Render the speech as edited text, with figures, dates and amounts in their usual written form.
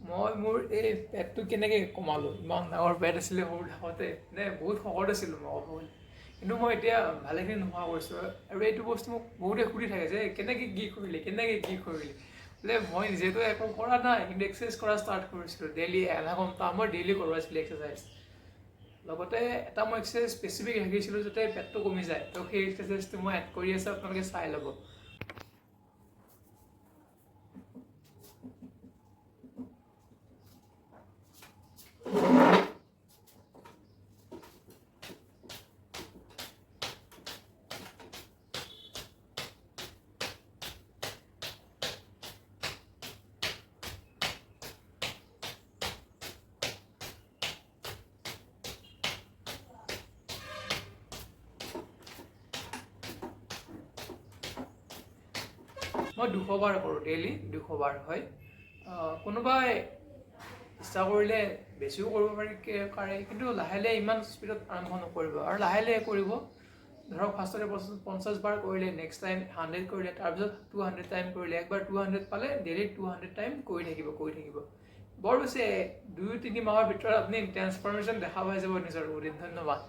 মই মোৰ এই পেটটো কেনেকৈ কমালোঁ, ইমান ডাঙৰ পেট আছিলে সৰু থাকোঁতে, বহুত শকত আছিলোঁ মই ক'ব গ'লে। কিন্তু মই এতিয়া ভালেখিনি নোহোৱা কৰিছোঁ। আৰু এইটো বস্তু মোক বহুতে সুধি থাকে যে কেনেকৈ কি কৰিলি বোলে মই নিজেতো একো কৰা নাই, কিন্তু এক্সাৰচাইজ কৰা ষ্টাৰ্ট কৰিছিলোঁ ডেইলি আধা ঘণ্টা মই ডেইলি কৰোঁ আছিলোঁ এক্সাৰচাইজ। লগতে এটা মই এক্সাৰচাইজ স্পেচিফিক ৰাখিছিলোঁ যাতে পেটটো কমি যায়, তো সেই এক্সাৰচাইজটো মই এড কৰি আছোঁ, আপোনালোকে চাই ল'ব। মই 200 বাৰ কৰোঁ, ডেইলি 200 বাৰ হয়। কোনোবাই ইচ্ছা কৰিলে বেছিও কৰিব পাৰে, কিন্তু লাহে লাহে ইমান স্পীডত আৰম্ভ নকৰিব, আৰু লাহে লাহে কৰিব। ধৰক ফাৰ্ষ্টতে 50 বাৰ কৰিলে, নেক্সট টাইম 100 কৰিলে, তাৰপিছত 200 টাইম কৰিলে। একবাৰ 200 পালে ডেইলি 200 টাইম কৰি থাকিব। বৰ বেছি 2-3 মাহৰ ভিতৰত আপুনি ট্ৰেন্সফৰ্মেশ্যন দেখা পাই যাব নিজৰ বডিত। ধন্যবাদ।